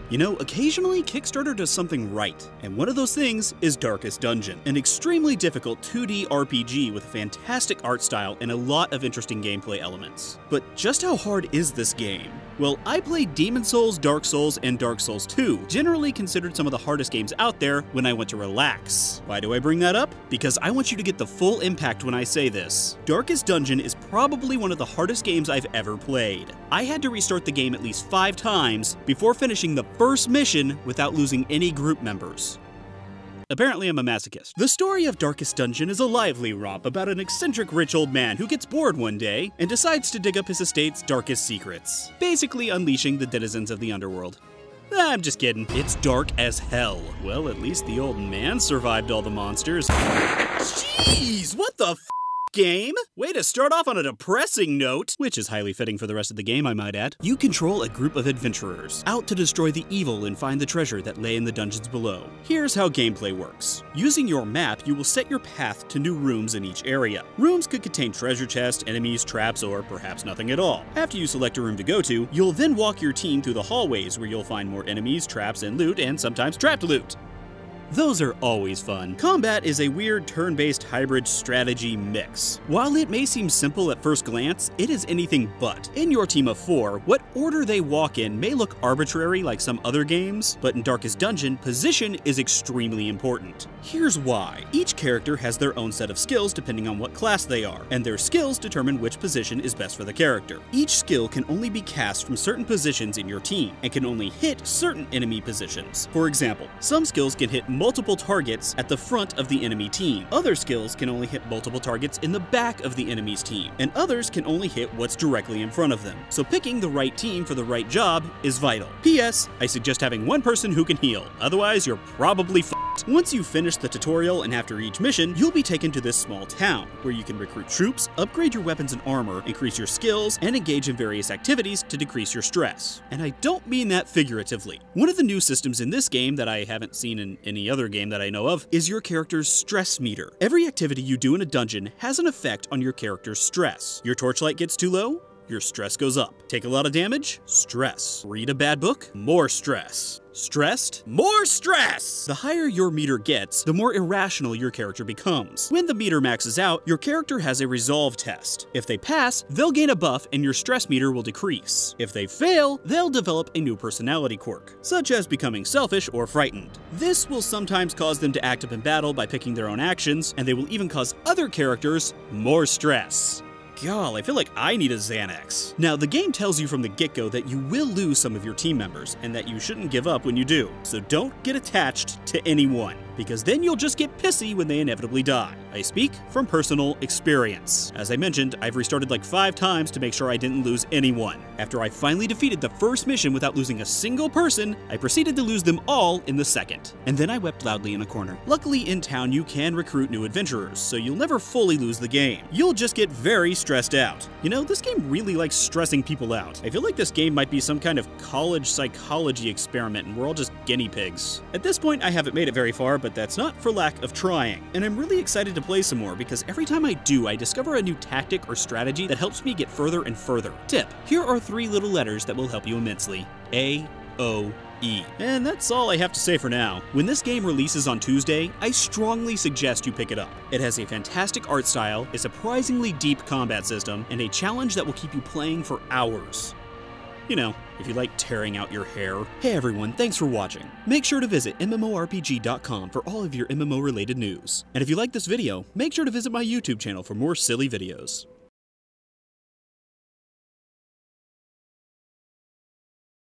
You know, occasionally Kickstarter does something right, and one of those things is Darkest Dungeon, an extremely difficult 2D RPG with a fantastic art style and a lot of interesting gameplay elements. But just how hard is this game? Well, I played Demon's Souls, Dark Souls, and Dark Souls 2, generally considered some of the hardest games out there, when I went to relax. Why do I bring that up? Because I want you to get the full impact when I say this. Darkest Dungeon is probably one of the hardest games I've ever played. I had to restart the game at least 5 times before finishing the first mission without losing any group members. Apparently I'm a masochist. The story of Darkest Dungeon is a lively romp about an eccentric rich old man who gets bored one day and decides to dig up his estate's darkest secrets, basically unleashing the denizens of the underworld. I'm just kidding. It's dark as hell. Well, at least the old man survived all the monsters. Jeez, what the f***, game? Way to start off on a depressing note, which is highly fitting for the rest of the game, I might add. You control a group of adventurers, out to destroy the evil and find the treasure that lay in the dungeons below. Here's how gameplay works. Using your map, you will set your path to new rooms in each area. Rooms could contain treasure chests, enemies, traps, or perhaps nothing at all. After you select a room to go to, you'll then walk your team through the hallways where you'll find more enemies, traps, and loot, and sometimes trapped loot. Those are always fun. Combat is a weird turn-based hybrid strategy mix. While it may seem simple at first glance, it is anything but. In your team of 4, what order they walk in may look arbitrary like some other games, but in Darkest Dungeon, position is extremely important. Here's why. Each character has their own set of skills depending on what class they are, and their skills determine which position is best for the character. Each skill can only be cast from certain positions in your team, and can only hit certain enemy positions. For example, some skills can hit multiple targets at the front of the enemy team. Other skills can only hit multiple targets in the back of the enemy's team, and others can only hit what's directly in front of them. So picking the right team for the right job is vital. P.S. I suggest having one person who can heal, otherwise you're probably f***ed. Once you finish the tutorial and after each mission, you'll be taken to this small town, where you can recruit troops, upgrade your weapons and armor, increase your skills, and engage in various activities to decrease your stress. And I don't mean that figuratively. One of the new systems in this game that I haven't seen in any other game that I know of is your character's stress meter. Every activity you do in a dungeon has an effect on your character's stress. Your torchlight gets too low? Your stress goes up. Take a lot of damage? Stress. Read a bad book? More stress. Stressed? More stress! The higher your meter gets, the more irrational your character becomes. When the meter maxes out, your character has a resolve test. If they pass, they'll gain a buff and your stress meter will decrease. If they fail, they'll develop a new personality quirk, such as becoming selfish or frightened. This will sometimes cause them to act up in battle by picking their own actions, and they will even cause other characters more stress. God, I feel like I need a Xanax. Now, the game tells you from the get-go that you will lose some of your team members, and that you shouldn't give up when you do. So don't get attached to anyone, because then you'll just get pissy when they inevitably die. I speak from personal experience. As I mentioned, I've restarted like 5 times to make sure I didn't lose anyone. After I finally defeated the first mission without losing a single person, I proceeded to lose them all in the second. And then I wept loudly in a corner. Luckily, in town you can recruit new adventurers, so you'll never fully lose the game. You'll just get very stressed out. You know, this game really likes stressing people out. I feel like this game might be some kind of college psychology experiment and we're all just guinea pigs. At this point, I haven't made it very far, but that's not for lack of trying. And I'm really excited to play some more because every time I do, I discover a new tactic or strategy that helps me get further and further. Tip: here are 3 little letters that will help you immensely. A-O-E. And that's all I have to say for now. When this game releases on Tuesday, I strongly suggest you pick it up. It has a fantastic art style, a surprisingly deep combat system, and a challenge that will keep you playing for hours. You know, if you like tearing out your hair. Hey everyone, thanks for watching. Make sure to visit MMORPG.com for all of your MMO related news. And if you like this video, make sure to visit my YouTube channel for more silly videos.